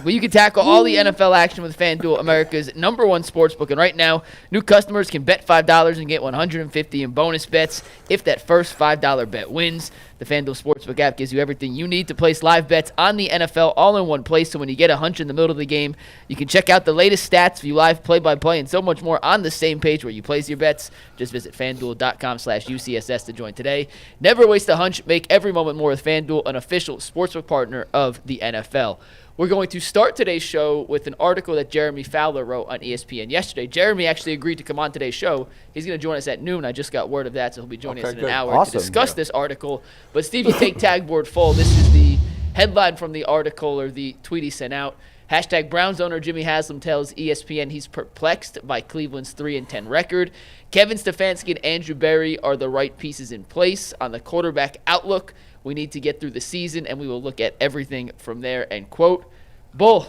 Well, you can tackle all the NFL action with FanDuel, America's #1 sportsbook. And right now, new customers can bet $5 and get $150 in bonus bets if that first $5 bet wins. The FanDuel Sportsbook app gives you everything you need to place live bets on the NFL all in one place. So when you get a hunch in the middle of the game, you can check out the latest stats, view live play-by-play, and so much more on the same page where you place your bets. Just visit FanDuel.com/UCSS to join today. Never waste a hunch. Make every moment more with FanDuel, an official sportsbook partner of the NFL. We're going to start today's show with an article that Jeremy Fowler wrote on ESPN yesterday. Jeremy actually agreed to come on today's show. He's going to join us at noon. I just got word of that, so he'll be joining us in an hour to discuss this article. But Steve, you take tag board full. This is the headline from the article, or the tweet he sent out. Hashtag Browns owner Jimmy Haslam tells ESPN he's perplexed by Cleveland's 3-10 record. Kevin Stefanski and Andrew Berry are the right pieces in place on the quarterback outlook. We need to get through the season, and we will look at everything from there, end quote. Bull,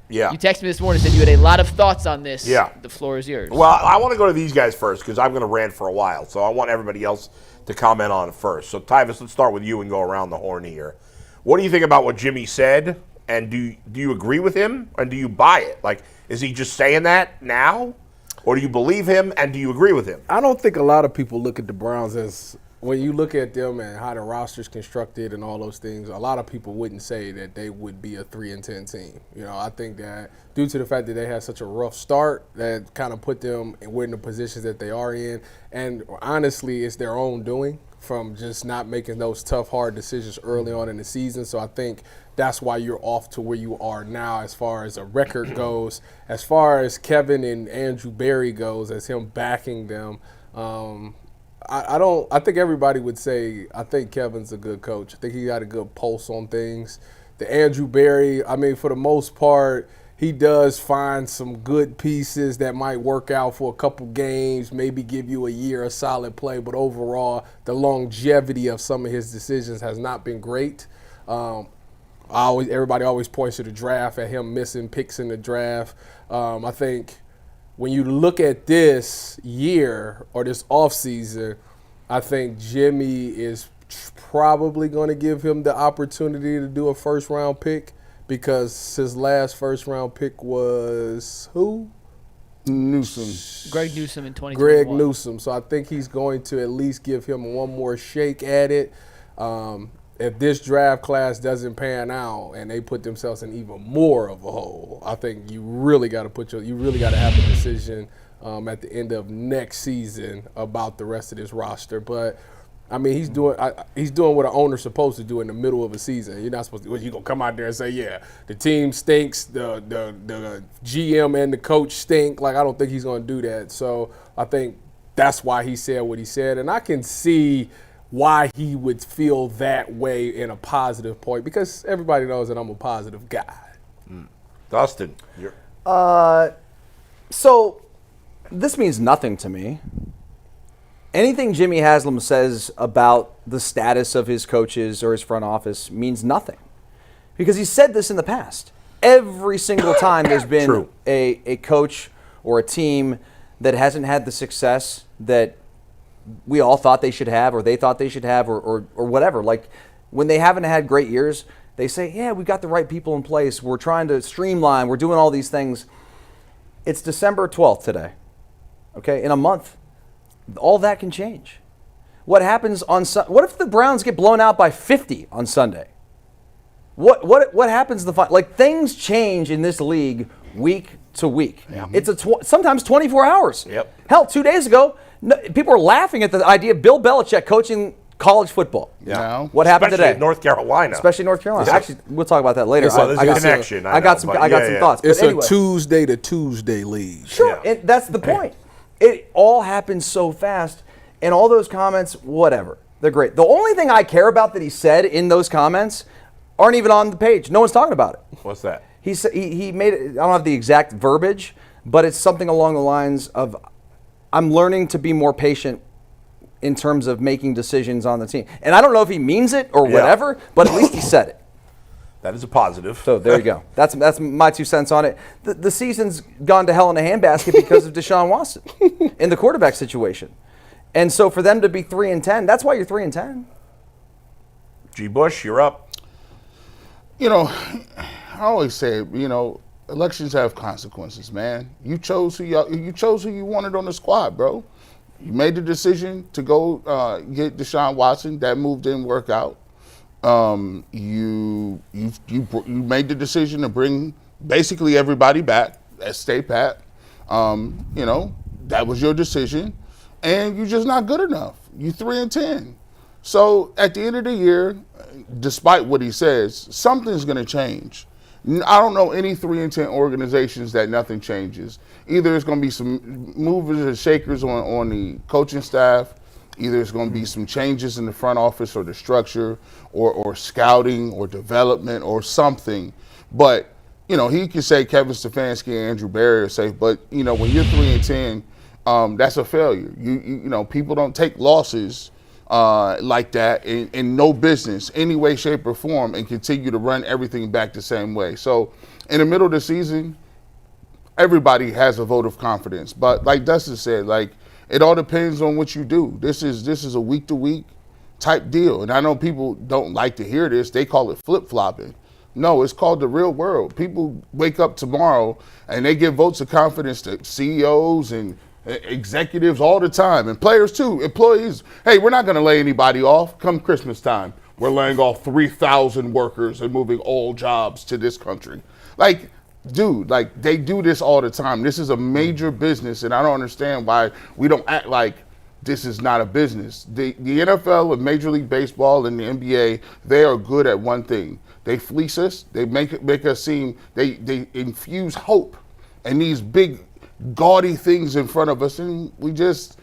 you texted me this morning and said you had a lot of thoughts on this. Yeah. The floor is yours. Well, I want to go to these guys first because I'm going to rant for a while, so I want everybody else to comment on it first. So, Tyvis, let's start with you and go around the horn here. What do you think about what Jimmy said, and do you agree with him, and do you buy it? Like, is he just saying that now, or do you believe him, and do you agree with him? I don't think a lot of people look at the Browns as, when you look at them and how the roster's constructed and all those things, a lot of people wouldn't say that they would be a 3-10 team. You know, I think that due to the fact that they had such a rough start, that kind of put them in the positions that they are in. And honestly, it's their own doing from just not making those tough, hard decisions early on in the season. So I think that's why you're off to where you are now as far as a record goes. As far as Kevin and Andrew Berry goes, as him backing them, I think everybody would say, I think Kevin's a good coach. I think he got a good pulse on things. The Andrew Berry, I mean, for the most part, he does find some good pieces that might work out for a couple games, maybe give you a year of solid play, but overall, the longevity of some of his decisions has not been great. Everybody always points to the draft, at him missing picks in the draft. I think when you look at this year or this offseason, I think Jimmy is probably going to give him the opportunity to do a first-round pick, because his last first-round pick was who? Newsom. Greg Newsom in 2021. Greg Newsom. So I think he's going to at least give him one more shake at it. If this draft class doesn't pan out and they put themselves in even more of a hole, I think you really got to have a decision at the end of next season about the rest of this roster. But I mean, he's doing what an owner's supposed to do in the middle of a season. You're not supposed to. You're gonna come out there and say, yeah, the team stinks, the GM and the coach stink. Like, I don't think he's gonna do that. So I think that's why he said what he said, and I can see why he would feel that way in a positive point, because everybody knows that I'm a positive guy. Dustin, so this means nothing to me. Anything Jimmy Haslam says about the status of his coaches or his front office means nothing, because he said this in the past. Every single time there's been a coach or a team that hasn't had the success that we all thought they should have, or they thought they should have, or whatever. Like, when they haven't had great years, they say, yeah, we've got the right people in place. We're trying to streamline. We're doing all these things. It's December 12th today. Okay, in a month, all that can change. What happens on what if the Browns get blown out by 50 on Sunday? What happens like, things change in this league week to week. Yeah. It's sometimes 24 hours. Yep. Hell, 2 days ago, people are laughing at the idea of Bill Belichick coaching college football. Yeah. No. What happened today? Especially North Carolina. Especially North Carolina. Yeah. Actually, we'll talk about that later. There's a connection. I got some thoughts. It's but anyway, a Tuesday to Tuesday league. Sure, Yeah. that's the point. It all happens so fast, and all those comments, whatever, they're great. The only thing I care about that he said in those comments aren't even on the page. No one's talking about it. What's that? He said he made it. I don't have the exact verbiage, but it's something along the lines of, "I'm learning to be more patient in terms of making decisions on the team." And I don't know if he means it or whatever, but at least he said it. That is a positive. So there you go. That's my 2 cents on it. The season's gone to hell in a handbasket because of Deshaun Watson in the quarterback situation. And so for them to be 3-10, that's why you're 3-10. G. Bush, you're up. You know, I always say, elections have consequences, man. You chose who you wanted on the squad, bro. You made the decision to go get Deshaun Watson. That move didn't work out. You made the decision to bring basically everybody back. Stay pat. That was your decision, and you're just not good enough. You 3-10. So at the end of the year, despite what he says, something's going to change. I don't know any 3-10 organizations that nothing changes. Either there's going to be some movers and shakers on the coaching staff, either there's going to be some changes in the front office or the structure or scouting or development or something. But, he can say Kevin Stefanski and Andrew Berry are safe, but, when you're 3-10, that's a failure. People don't take losses like that in no business, any way, shape, or form, and continue to run everything back the same way. So in the middle of the season, everybody has a vote of confidence. But like Dustin said, it all depends on what you do. This is a week-to-week type deal. And I know people don't like to hear this. They call it flip-flopping. No, it's called the real world. People wake up tomorrow and they give votes of confidence to CEOs and executives all the time, and players too, employees. Hey, we're not going to lay anybody off. Come Christmas time, we're laying off 3,000 workers and moving all jobs to this country. Dude, they do this all the time. This is a major business, and I don't understand why we don't act like this is not a business. The NFL and Major League Baseball and the NBA, they are good at one thing. They fleece us. They make us seem, they infuse hope and these big gaudy things in front of us, and we just,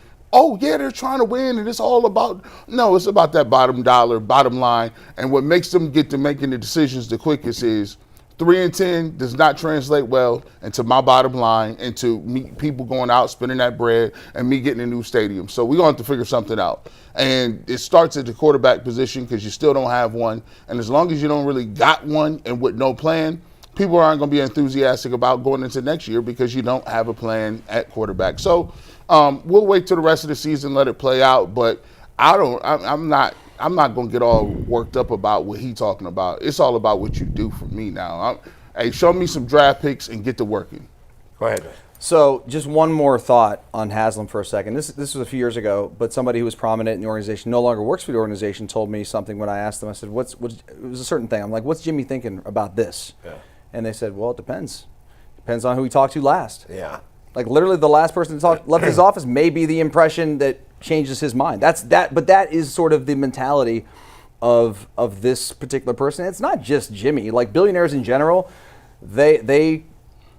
they're trying to win, and it's all about, no, it's about that bottom dollar, bottom line, and what makes them get to making the decisions the quickest is 3-10 does not translate well into my bottom line, into me, people going out, spending that bread, and me getting a new stadium. So we're going to have to figure something out. And it starts at the quarterback position because you still don't have one. And as long as you don't really got one and with no plan, people aren't going to be enthusiastic about going into next year because you don't have a plan at quarterback. So we'll wait till the rest of the season, let it play out. But I'm not going to get all worked up about what he's talking about. It's all about what you do for me now. Hey, show me some draft picks and get to working. Go ahead. So just one more thought on Haslam for a second. This was a few years ago, but somebody who was prominent in the organization, no longer works for the organization, told me something when I asked them. I said, it was a certain thing. I'm like, what's Jimmy thinking about this? Yeah. And they said, well, it depends. Depends on who he talked to last. Yeah. Literally the last person to left his office may be the impression that changes his mind. But that is sort of the mentality of this particular person. It's not just Jimmy. Billionaires in general, they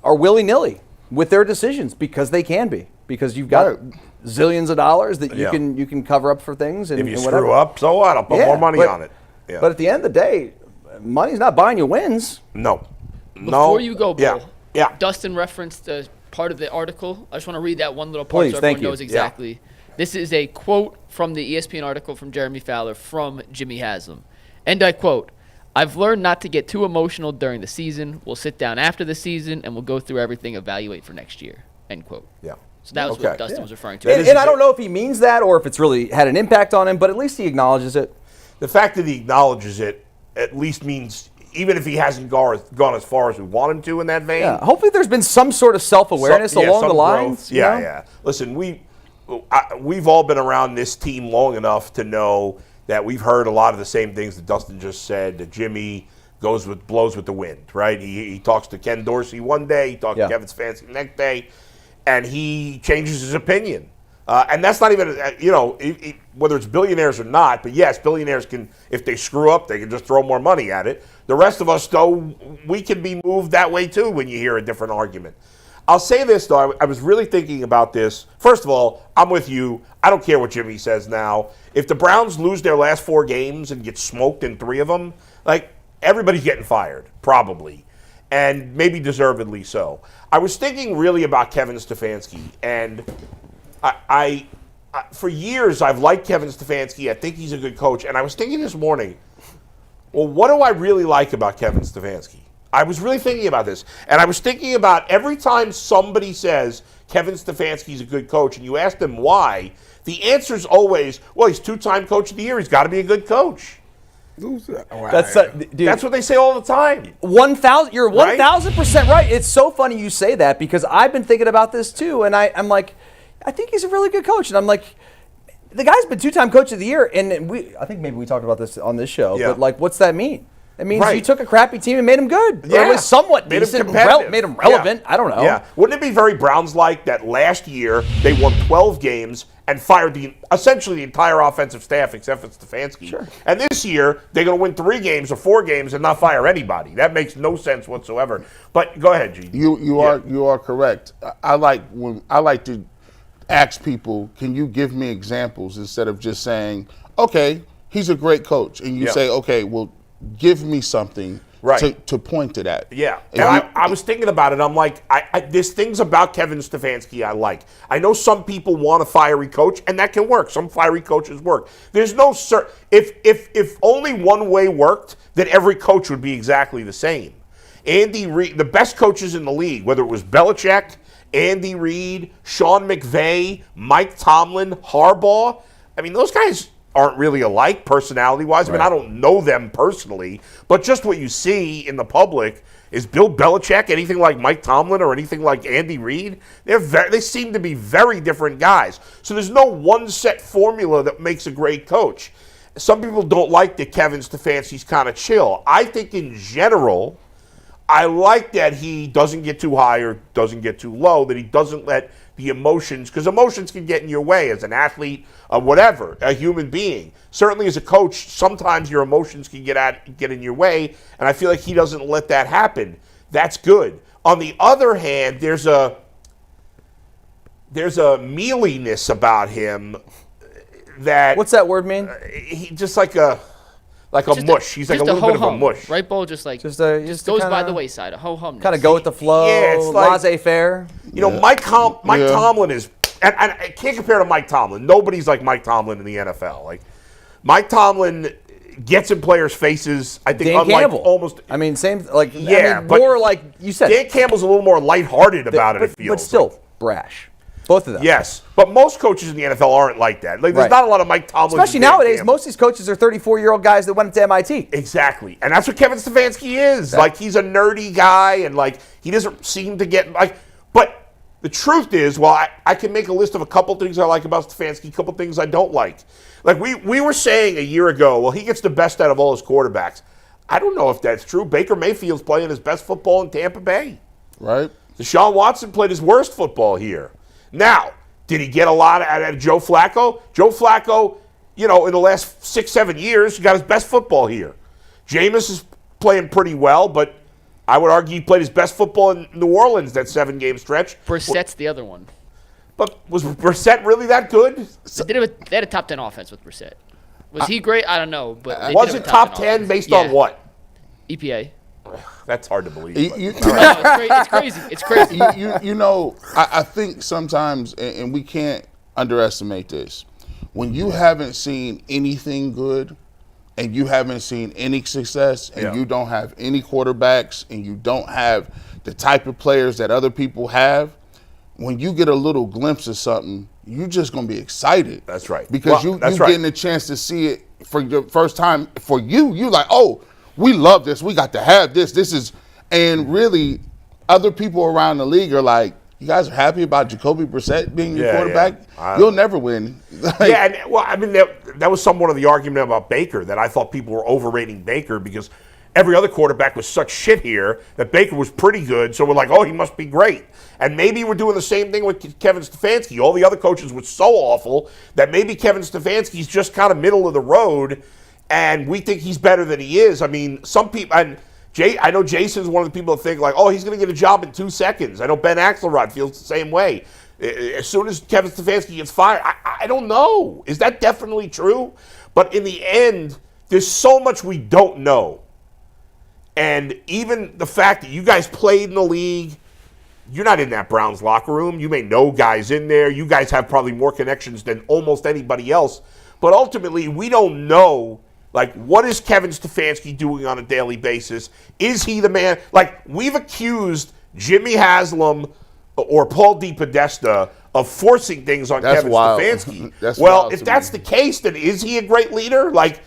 are willy-nilly with their decisions because they can be. Because you've got zillions of dollars that you can cover up for things. And, if you and whatever. screw up, so what? I'll put more money on it. Yeah. But at the end of the day, money's not buying you wins. No. Before you go, Bill, yeah. Dustin referenced part of the article. I just want to read that one little part so everyone knows exactly. Yeah. This is a quote from the ESPN article from Jeremy Fowler from Jimmy Haslam. And I quote, "I've learned not to get too emotional during the season. We'll sit down after the season and we'll go through everything, evaluate for next year." End quote. Yeah. So that was what Dustin was referring to. And I don't know if he means that or if it's really had an impact on him, but at least he acknowledges it. The fact that he acknowledges it at least means, even if he hasn't gone as far as we want him to in that vein. Yeah, hopefully there's been some sort of self-awareness along the lines. Yeah. Listen, we've all been around this team long enough to know that we've heard a lot of the same things that Dustin just said, that Jimmy blows with the wind, right? He talks to Ken Dorsey one day, he talks to Kevin Stefanski the next day, and he changes his opinion. And that's not even, whether it's billionaires or not, but yes, billionaires can, if they screw up, they can just throw more money at it. The rest of us, though, we can be moved that way, too, when you hear a different argument. I'll say this, though. I was really thinking about this. First of all, I'm with you. I don't care what Jimmy says now. If the Browns lose their last 4 games and get smoked in 3 of them, everybody's getting fired, probably, and maybe deservedly so. I was thinking really about Kevin Stefanski, and I for years, I've liked Kevin Stefanski. I think he's a good coach. And I was thinking this morning, well, what do I really like about Kevin Stefanski? I was really thinking about this. And I was thinking about every time somebody says Kevin Stefanski's a good coach and you ask them why, the answer is always, well, he's 2-time coach of the year. He's got to be a good coach. Dude, That's what they say all the time. 1,000. You're Right? 1,000% right. It's so funny you say that because I've been thinking about this too, and I'm like, I think he's a really good coach, and I'm like, the guy's been 2-time coach of the year, and I think maybe we talked about this on this show, Yeah. but like, what's that mean? It means Right. you took a crappy team and made them good, or Yeah. at least somewhat Made 'em decent, competitive. made them relevant. Yeah. I don't know. Yeah. Wouldn't it be very Browns-like that last year they won 12 games and fired essentially the entire offensive staff except for Stefanski? Sure. And this year they're going to win 3 games or 4 games and not fire anybody. That makes no sense whatsoever. But go ahead, G. You are correct. I like to ask people, can you give me examples instead of just saying, okay, he's a great coach, and you say, okay, well, give me something to point to that. Yeah, and I was thinking about it. I'm like, there's things about Kevin Stefanski I like. I know some people want a fiery coach, and that can work. Some fiery coaches work. There's no if only one way worked, then every coach would be exactly the same. Andy Reid, the best coaches in the league, whether it was Belichick, Andy Reid, Sean McVay, Mike Tomlin, Harbaugh, I mean, those guys aren't really alike personality-wise. I mean, I don't know them personally, but just what you see in the public is Bill Belichick anything like Mike Tomlin or anything like Andy Reid? They seem to be very different guys. So there's no one set formula that makes a great coach. Some people don't like that Kevin Stefanski's kind of chill. I think in general, I like that he doesn't get too high or doesn't get too low, that he doesn't let the emotions, because emotions can get in your way as an athlete, whatever, a human being. Certainly as a coach, sometimes your emotions can get in your way, and I feel like he doesn't let that happen. That's good. On the other hand, there's a mealiness about him that... What's that word mean? He just like a mush. He's like a little bit of a mush. Right, Bo? Just Uh, goes by the wayside. A ho-hum. Kind of go with the flow. Yeah, it's like- laissez-faire. You know, Mike Tomlin is, and I can't compare to Mike Tomlin. Nobody's like Mike Tomlin in the NFL. Like Mike Tomlin gets in players' faces. I think Dan unlike Campbell. almost. I mean, same. Like Yeah, but more like you said. Dan Campbell's a little more lighthearted about it. It feels, but still brash. Both of them. Yes, but most coaches in the NFL aren't like that. Like, there's Right. not a lot of Mike Tomlin. Especially nowadays, most of these coaches are 34-year-old guys that went to MIT. Exactly, and that's what Kevin Stefanski is. Like, he's a nerdy guy, and like he doesn't seem to get like. But the truth is, well, I can make a list of a couple things I like about Stefanski, a couple things I don't like. Like we were saying a year ago, well, he gets the best out of all his quarterbacks. I don't know if that's true. Baker Mayfield's playing his best football in Tampa Bay. Right. Deshaun Watson played his worst football here. Now, did he get a lot out of Joe Flacco? Joe Flacco, you know, in the last 6-7 years, he got his best football here. Jameis is playing pretty well, but I would argue he played his best football in New Orleans that 7-game stretch. Brissett's the other one. But was Brissett really that good? They had a top 10 offense with Brissett. Was he great? I don't know. But they Was did it have a top 10 based on what? EPA. That's hard to believe. It's crazy. It's crazy. You know, I think sometimes, and we can't underestimate this, when you haven't seen anything good and you haven't seen any success and you don't have any quarterbacks and you don't have the type of players that other people have, when you get a little glimpse of something, you're just going to be excited. That's right. Because Well, you're getting a chance to see it for the first time. For you, you're like, oh, we love this. We got to have this. This is, and really, other people around the league are like, you guys are happy about Jacoby Brissett being your quarterback? Yeah. You'll never win. Yeah, and, well, I mean, that was somewhat of the argument about Baker, that I thought people were overrating Baker because every other quarterback was such shit here that Baker was pretty good, so we're like, oh, he must be great. And maybe we're doing the same thing with Kevin Stefanski. All the other coaches were so awful that maybe Kevin Stefanski's just kind of middle of the road, and we think he's better than he is. I mean, some people, and I know Jason's one of the people that think like, oh, he's going to get a job in 2 seconds. I know Ben Axelrod feels the same way. As soon as Kevin Stefanski gets fired, I don't know. Is that definitely true? But in the end, there's so much we don't know. And even the fact that you guys played in the league, you're not in that Browns locker room. You may know guys in there. You guys have probably more connections than almost anybody else. But ultimately, we don't know, like, what is Kevin Stefanski doing on a daily basis? Is he the man? Like, we've accused Jimmy Haslam or Paul DePodesta of forcing things on Kevin Stefanski. That's well, wild if to that's me. the case, then is he a great leader? Like,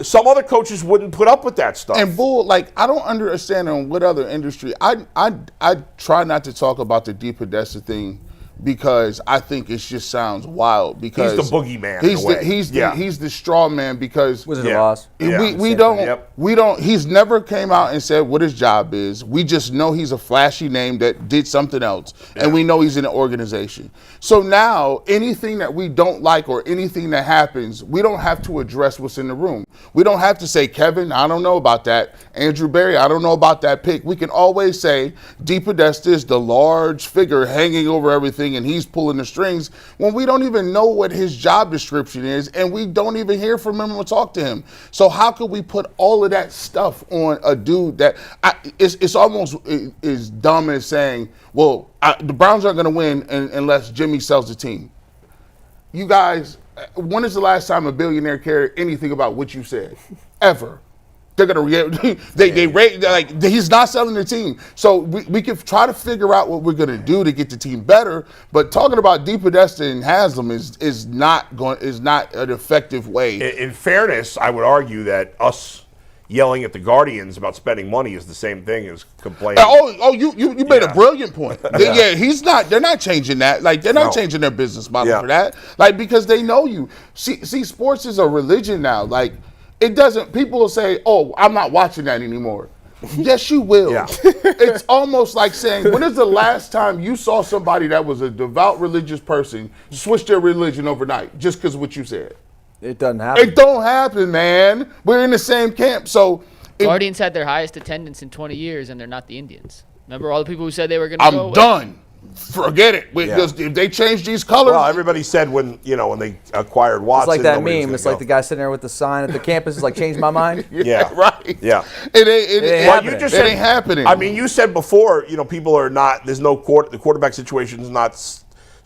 some other coaches wouldn't put up with that stuff. And Bull, like, I don't understand on what other industry. I try not to talk about the DePodesta thing because I think it just sounds wild. Because he's the boogeyman. He's the straw man because Wizard of Oz. We don't. He's never came out and said what his job is. We just know he's a flashy name that did something else, and we know he's in an organization. So now anything that we don't like or anything that happens, we don't have to address what's in the room. We don't have to say, Kevin, I don't know about that. Andrew Berry, I don't know about that pick. We can always say DePodesta is the large figure hanging over everything and he's pulling the strings when we don't even know what his job description is and we don't even hear from him or talk to him. So how could we put all of that stuff on a dude that it's almost as dumb as saying, well, the Browns aren't going to win unless Jimmy sells the team. You guys, when is the last time a billionaire cared anything about what you said? Ever. They're gonna he's not selling the team. So we can try to figure out what we're gonna do to get the team better. But talking about DePodesta and Haslam is not an effective way. In fairness, I would argue that us yelling at the Guardians about spending money is the same thing as complaining. You made a brilliant point. They're not changing that. Like they're not changing their business model for that. Like because they know you. See, sports is a religion now. Like. It doesn't, people will say, oh, I'm not watching that anymore. Yes, you will. Yeah. It's almost like saying, when is the last time you saw somebody that was a devout religious person switch their religion overnight just because of what you said? It doesn't happen. It don't happen, man. We're in the same camp. So Guardians had their highest attendance in 20 years, and they're not the Indians. Remember all the people who said they were going to go away? I'm done. Forget it. If they change these colors. Well, everybody said when they acquired Watson. It's like that meme. It's like the guy sitting there with the sign at the campus is like, change my mind. Right. Yeah. It ain't happening. I mean, you said before, people are not, there's no the quarterback situation is not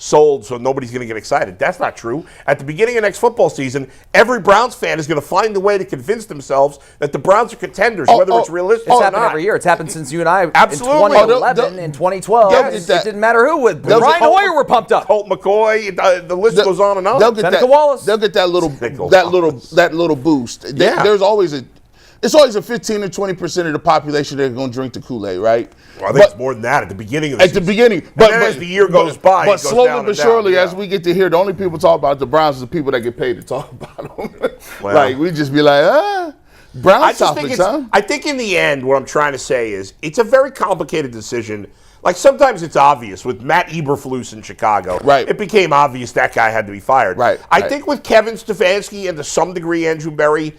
sold, so nobody's going to get excited. That's not true. At the beginning of next football season, every Browns fan is going to find a way to convince themselves that the Browns are contenders, whether it's realistic or not. It's happened every year. It's happened since you and I Absolutely. in 2011, in 2012. It didn't matter who would. Ryan Hoyer were pumped up. Colt McCoy. The list goes on and on. They'll get that little boost. There's always it's always a 15 to 20% of the population that are going to drink the Kool-Aid, right? Well, I think it's more than that at the beginning of the season. At the beginning. But as the year goes by, but it goes slowly down but surely, as we get to hear, the only people talk about the Browns is the people that get paid to talk about them. Well, like, we just be like, Browns topics, huh? I think in the end, what I'm trying to say is it's a very complicated decision. Like, sometimes it's obvious. With Matt Eberflus in Chicago, it became obvious that guy had to be fired. I think with Kevin Stefanski and to some degree Andrew Berry,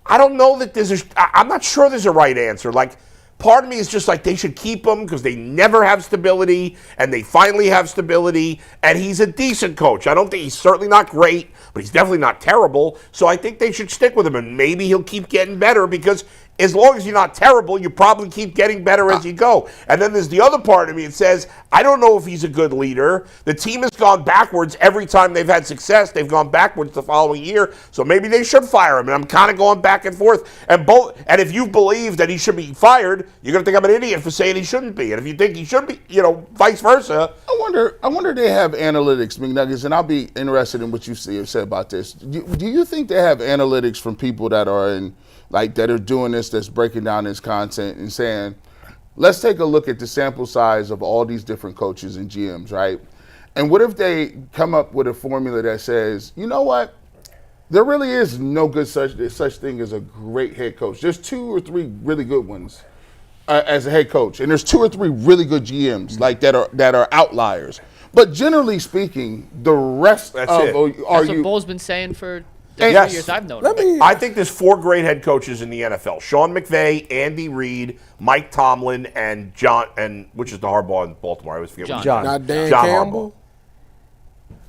I don't know that I'm not sure there's a right answer. Like, part of me is just like they should keep him because they never have stability, and they finally have stability, and he's a decent coach. I don't think he's certainly not great, but he's definitely not terrible. So I think they should stick with him, and maybe he'll keep getting better because as long as you're not terrible, you probably keep getting better as you go. And then there's the other part of me that says, I don't know if he's a good leader. The team has gone backwards every time they've had success. They've gone backwards the following year. So maybe they should fire him. And I'm kind of going back and forth. And if you believe that he should be fired, you're going to think I'm an idiot for saying he shouldn't be. And if you think he should be, vice versa. I wonder if they have analytics, McNuggets, and I'll be interested in what you said about this. Do you think they have analytics from people that are that are doing this, that's breaking down this content and saying, let's take a look at the sample size of all these different coaches and GMs, right? And what if they come up with a formula that says, you know what? There really is no good such thing as a great head coach. There's 2 or 3 really good ones as a head coach, and there's 2 or 3 really good GMs that are outliers. But generally speaking, the rest That's what Bull's been saying for the 3 years I've known him. I think there's 4 great head coaches in the NFL: Sean McVay, Andy Reid, Mike Tomlin, and which is the hardball in Baltimore? I always forget. John. Not Dan John Campbell.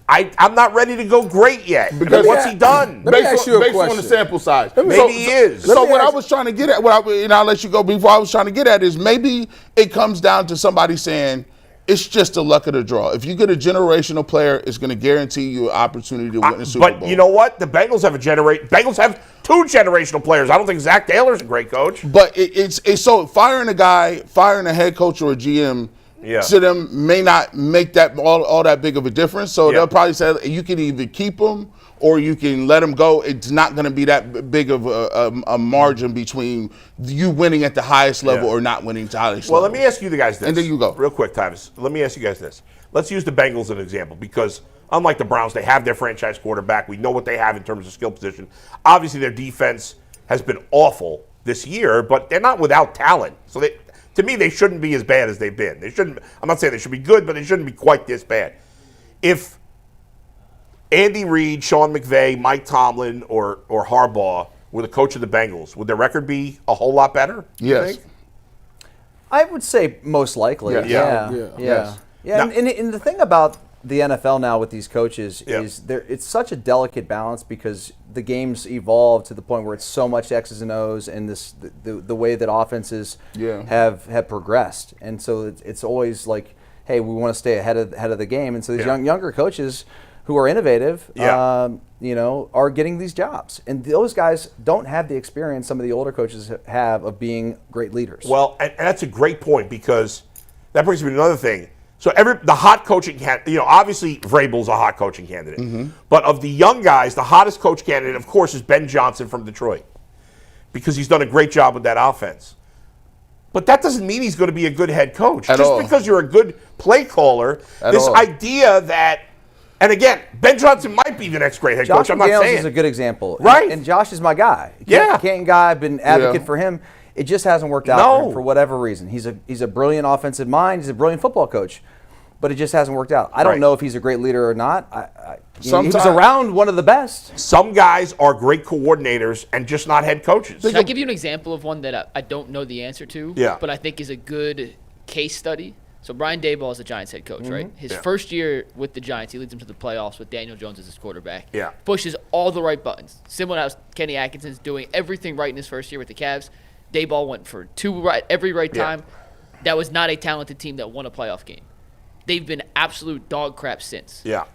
I'm not ready to go great yet. Because what's he done? Let me ask you a question. On the sample size. Maybe he is. So what I was trying to get at, and I'll let you go before I was trying to get at is maybe it comes down to somebody saying, it's just the luck of the draw. If you get a generational player, it's going to guarantee you an opportunity to win a Super Bowl. But you know what? The Bengals have Bengals have 2 generational players. I don't think Zach Taylor's a great coach. But it's so firing a head coach or a GM to them may not make that all that big of a difference. So they'll probably say you can either keep them or you can let them go. It's not going to be that big of a margin between you winning at the highest level or not winning at the highest level. Well, let me ask you guys this. And then you go. Real quick, Tyvis. Let me ask you guys this. Let's use the Bengals as an example because unlike the Browns, they have their franchise quarterback. We know what they have in terms of skill position. Obviously, their defense has been awful this year, but they're not without talent. So to me, they shouldn't be as bad as they've been. They shouldn't. I'm not saying they should be good, but they shouldn't be quite this bad. If Andy Reid, Sean McVay, Mike Tomlin, or Harbaugh were the coach of the Bengals, would their record be a whole lot better? Yes. I would say most likely. Yes. Yeah. And the thing about the NFL now with these coaches is it's such a delicate balance because the game's evolved to the point where it's so much X's and O's and the way that offenses have progressed. And so it's always like, hey, we want to stay ahead of the game. And so these younger coaches who are innovative, are getting these jobs. And those guys don't have the experience some of the older coaches have of being great leaders. Well, and that's a great point because that brings me to another thing. So the hot coaching candidate, obviously Vrabel's a hot coaching candidate. Mm-hmm. But of the young guys, the hottest coach candidate, of course, is Ben Johnson from Detroit because he's done a great job with that offense. But that doesn't mean he's going to be a good head coach. Just because you're a good play caller, idea that, and again, Ben Johnson might be the next great head coach. I'm not saying. Josh is a good example. Right. And Josh is my guy. Canton guy, I've been advocate for him. It just hasn't worked out for him for whatever reason. He's a brilliant offensive mind. He's a brilliant football coach, but it just hasn't worked out. I don't know if he's a great leader or not. He was around one of the best. Some guys are great coordinators and just not head coaches. Can I give you an example of one that I don't know the answer to, but I think is a good case study? So Brian Daboll is the Giants head coach, right? His first year with the Giants, he leads them to the playoffs with Daniel Jones as his quarterback. Yeah. Pushes all the right buttons. Similar to how Kenny Atkinson's doing everything right in his first year with the Cavs. Daboll went for every right time. That was not a talented team that won a playoff game. They've been absolute dog crap since. Yeah.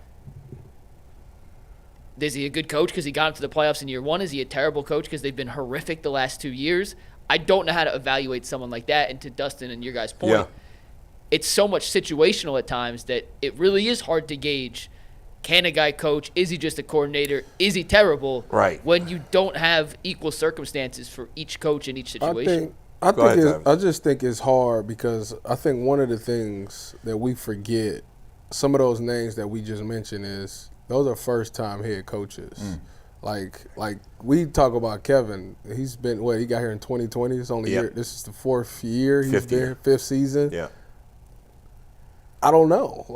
Is he a good coach because he got into the playoffs in year one? Is he a terrible coach because they've been horrific the last 2 years? I don't know how to evaluate someone like that. And to Dustin and your guys' point, it's so much situational at times that it really is hard to gauge. Can a guy coach? Is he just a coordinator? Is he terrible? Right. When you don't have equal circumstances for each coach in each situation. I just think it's hard because I think one of the things that we forget, some of those names that we just mentioned is those are first-time head coaches. Like we talk about Kevin, he's been he got here in 2020. It's only this is the fourth year he's been, fifth season. Yeah. I don't know.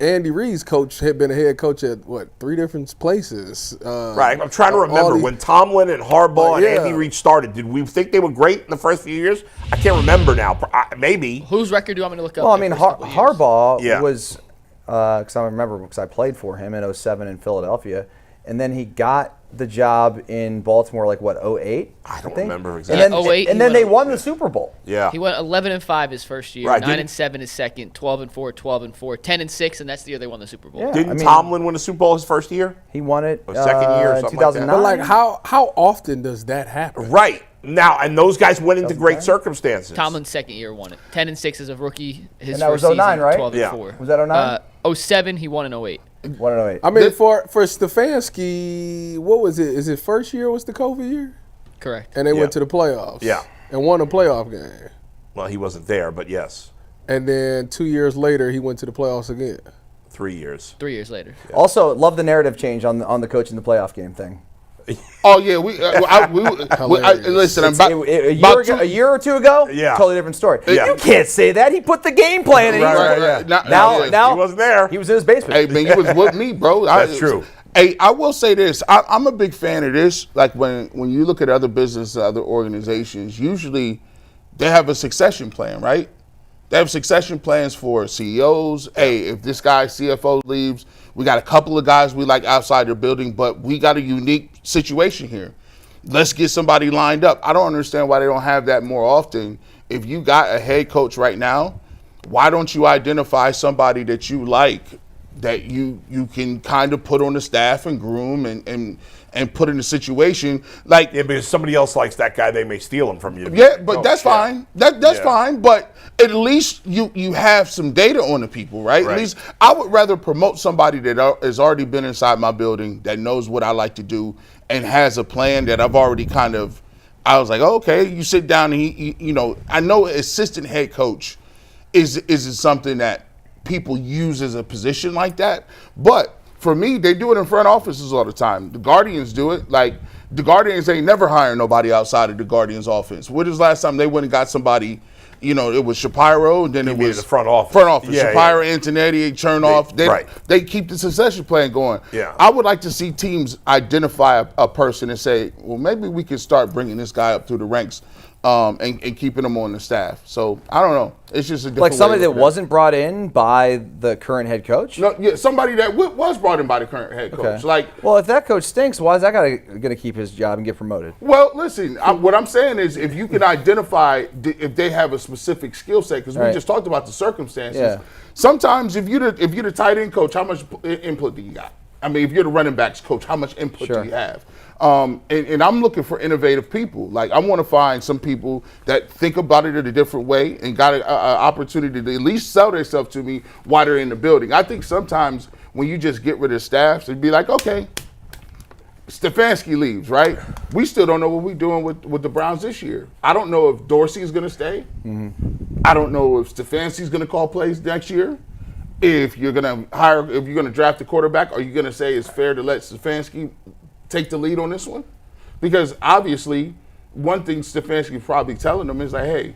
Andy Reid's coach had been a head coach at 3 different places. Right. I'm trying to remember when Tomlin and Harbaugh and Andy Reid started. Did we think they were great in the first few years? I can't remember now. Maybe. Whose record do you want me to look up? Well, I mean, Harbaugh was because I remember because I played for him in 2007 in Philadelphia, and then he got the job in Baltimore 2008? I don't remember exactly. And then they won the Super Bowl. Yeah. He went 11-5 his first year, 9-7 his second, 12-4, 12-4, 10-6, and that's the year they won the Super Bowl. Yeah, Didn't Tomlin win the Super Bowl his first year? He won it second year or something 2009. like that. But how often does that happen? Right. Now, and those guys went into great circumstances. Tomlin's second year won it. 10-6 as a rookie. And that was 2009, right? 12-4. Was that 2009? 2007, he won in 2008. 108. I mean, for Stefanski, what was it? Is it first year was the COVID year? Correct. And they went to the playoffs. Yeah. And won a playoff game. Well, he wasn't there, but yes. And then 2 years later, he went to the playoffs again. 3 years. 3 years later. Yeah. Also, love the narrative change on the coach in the playoff game thing. Oh yeah, listen. A year or two ago, totally different story. Yeah. You can't say that. He put the game plan in. Now he wasn't there. He was in his basement. Hey man, you was with me, bro. That's true. Hey, I will say this. I'm a big fan of this. Like when you look at other businesses, other organizations, usually they have a succession plan, right? They have succession plans for CEOs. Hey, if this guy CFO leaves, we got a couple of guys we like outside their building, but we got a unique situation here. Let's get somebody lined up. I don't understand why they don't have that more often. If you got a head coach right now, why don't you identify somebody that you like that you can kind of put on the staff and groom and put in a situation like because somebody else likes that guy, they may steal him from you. yeah, but that's fine. That's fine. But at least you have some data on the people, right? At least I would rather promote somebody that has already been inside my building, that knows what I like to do, and has a plan that I've already kind of. I was like, oh, okay, you sit down and you know, I know assistant head coach isn't something that people use as a position like that, but for me, they do it in front offices all the time. The Guardians do it. Like, the Guardians ain't never hiring nobody outside of the Guardians offense. When was the last time they went and got somebody, you know, it was Shapiro, and then it was the front office. Yeah, Shapiro, Antonelli, Chernoff. They keep the succession plan going. Yeah. I would like to see teams identify a person and say, well, maybe we can start bringing this guy up through the ranks and keeping him on the staff. So, I don't know. It's just a different Like somebody way to that look at it. wasn't brought in by the current head coach? No, yeah, somebody that was brought in by the current head coach. Okay. Like, well, if that coach stinks, why is that guy going to keep his job and get promoted? well, listen, what I'm saying is if you can identify if they have a specific skill set, because we Right. just talked about the circumstances. Yeah. Sometimes if you're the tight end coach, how much input do you got? I mean, if you're the running backs coach, how much input Sure. do you have? And I'm looking for innovative people. Like, I want to find some people that think about it in a different way and got an opportunity to at least sell themselves to me while they're in the building. I think sometimes when you just get rid of staffs, it'd be like, okay, Stefanski leaves, right? We still don't know what we're doing with the Browns this year. I don't know if Dorsey is going to stay. I don't know if Stefanski's going to call plays next year. If you're going to draft a quarterback, are you going to say it's fair to let Stefanski take the lead on this one? Because obviously, one thing Stefanski probably telling them is like, hey,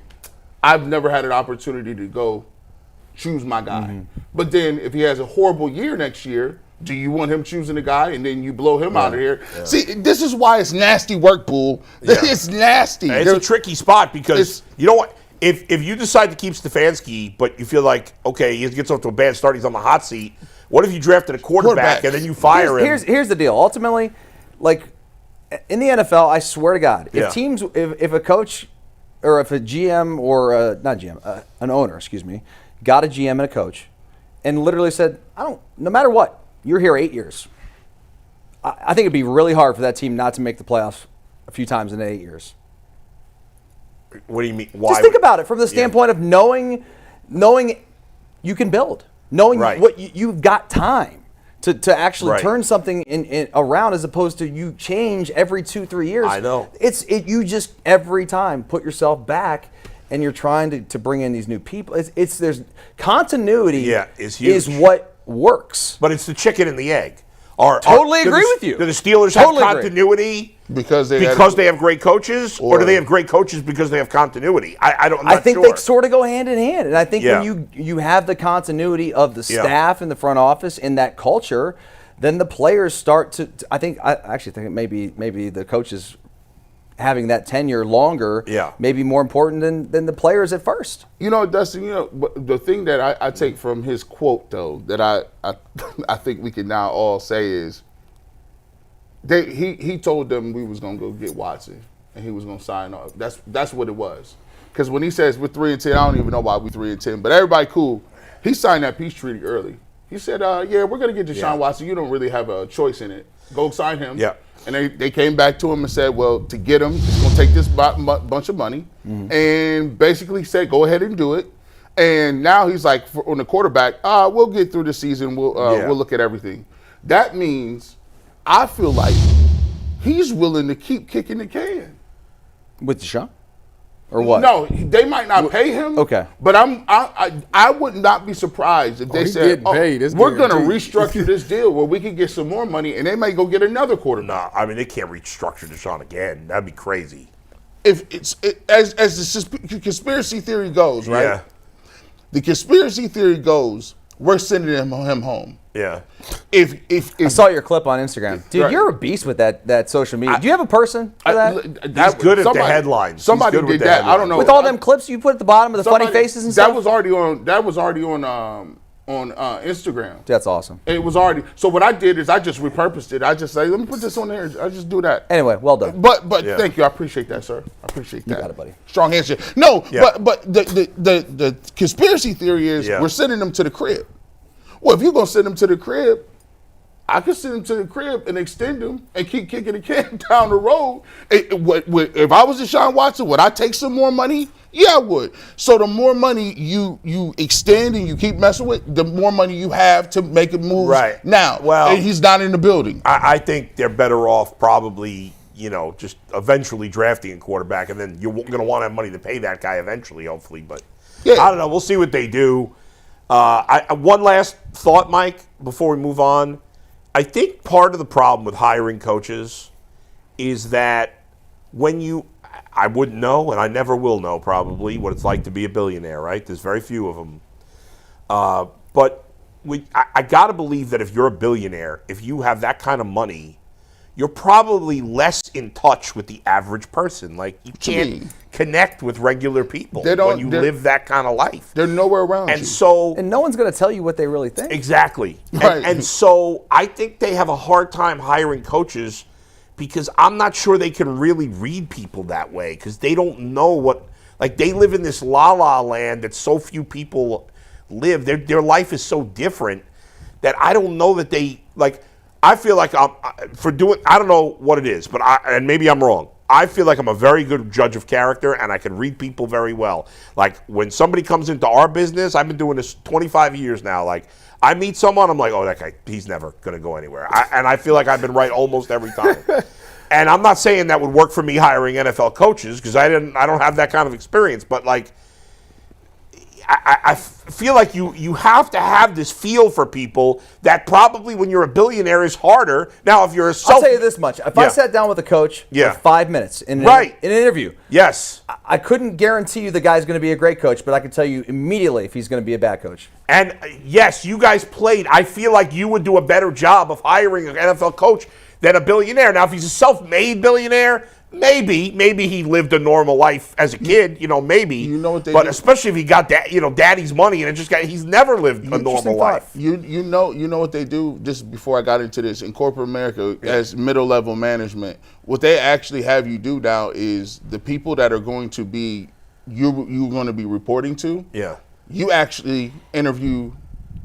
I've never had an opportunity to go choose my guy. But then if he has a horrible year next year, do you want him choosing a guy and then you blow him out of here? Yeah. See, this is why it's nasty work, Bull. Yeah. It's nasty. It's a tricky spot because you know what? If you decide to keep Stefanski, but you feel like, okay, he gets off to a bad start, he's on the hot seat, what if you drafted a quarterback and then you fire him? Here's the deal. Ultimately, like in the NFL, I swear to God, if a coach or if a GM or not GM, an owner, excuse me, got a GM and a coach and literally said, no matter what, you're here 8 years. I think it'd be really hard for that team not to make the playoffs a few times in 8 years. What do you mean? Why? Just think about it from the standpoint of knowing you can build, knowing what you've got time to actually turn something in around, as opposed to you change every 2-3 years. I know. You just every time put yourself back, and you're trying to bring in these new people. There's continuity. Is huge. Is what works. But it's the chicken and the egg. Totally agree with you. Do the Steelers have continuity because they have great coaches, or do they have great coaches because they have continuity? I think they sort of go hand in hand, and I think when you have the continuity of the staff in the front office in that culture, then the players start to. I actually think maybe the coaches having that tenure longer may be more important than the players at first. You know, Dustin, the thing that I take from his quote, though, that I think we can now all say is he told them we was going to go get Watson and he was going to sign off. That's what it was. Because when he says we're 3-10, I don't even know why we're 3-10, but everybody cool. He signed that peace treaty early. He said, we're going to get Deshaun Watson. You don't really have a choice in it. Go sign him. Yeah. And they came back to him and said, well, to get him, it's going to take this bunch of money. And basically said, go ahead and do it. And now he's like, on the quarterback, we'll get through the season. We'll look at everything. That means I feel like he's willing to keep kicking the can. With Deshaun? Or what? No, they might not pay him. Okay. But I would not be surprised if they said, we're going to restructure this deal where we can get some more money, and they may go get another quarterback. No, I mean, they can't restructure Deshaun again. That'd be crazy. As the conspiracy theory goes, right? Yeah. The conspiracy theory goes, we're sending him home. Yeah. If I saw your clip on Instagram. Dude, you're a beast with that social media. Do you have a person for that? He's good at the headlines. Somebody did that. I don't know. With all them clips you put at the bottom of the funny faces and stuff? That was already on Instagram. That's awesome. It was already. So what I did is I just repurposed it. I just say, let me put this on there. I just do that. Anyway, well done. But thank you. I appreciate that, sir. I appreciate that. You got it, buddy. Strong handshake. No, but the conspiracy theory is we're sending them to the crib. Well, if you're gonna send him to the crib, I could send him to the crib and extend him and keep kicking the can down the road. If I was Deshaun Watson, would I take some more money? Yeah, I would. So the more money you extend and you keep messing with, the more money you have to make a move. Right. Now, Well, and he's not in the building. I think they're better off probably, just eventually drafting a quarterback, and then you're going to want to have money to pay that guy eventually, hopefully. But Yeah. I don't know. We'll see what they do. One last thought, Mike, before we move on. I think part of the problem with hiring coaches is that I wouldn't know, and I never will know probably, what it's like to be a billionaire, right? There's very few of them. But I got to believe that if you're a billionaire, if you have that kind of money, you're probably less in touch with the average person. Like, you can't connect with regular people when you live that kind of life. They're nowhere around you. And no one's going to tell you what they really think. Exactly. Right. And so I think they have a hard time hiring coaches because I'm not sure they can really read people that way because they don't know they live in this la-la land that so few people live. Their life is so different that I don't know that I feel like I don't know what it is, and maybe I'm wrong. I feel like I'm a very good judge of character, and I can read people very well. Like, when somebody comes into our business, I've been doing this 25 years now. Like, I meet someone, I'm like, oh, that guy, he's never going to go anywhere. And I feel like I've been right almost every time. And I'm not saying that would work for me hiring NFL coaches because I don't have that kind of experience. But I feel like you have to have this feel for people that probably when you're a billionaire is harder. Now, if you're I'll tell you this much. If I sat down with a coach for 5 minutes in an interview, yes, I couldn't guarantee you the guy's going to be a great coach, but I can tell you immediately if he's going to be a bad coach. And yes, you guys played. I feel like you would do a better job of hiring an NFL coach than a billionaire. Now, if he's a self-made billionaire, maybe he lived a normal life as a kid, maybe. You know what they but do? especially if he got daddy's money and he's never lived a normal life. You know what they do, just before I got into this, in corporate America, as middle-level management, what they actually have you do now is the people that are going to be, you're going to be reporting to, you actually interview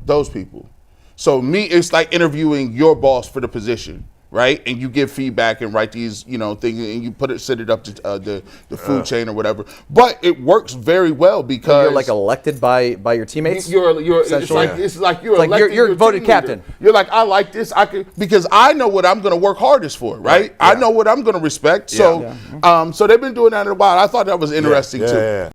those people. So it's like interviewing your boss for the position. Right, and you give feedback and write these, things, and you set it up to the food chain or whatever. But it works very well because you're like elected by your teammates. It's like you're voted captain. You're like, I like this. Because I know what I'm going to work hardest for. Right, I know what I'm going to respect. So, so they've been doing that in a while. I thought that was interesting too.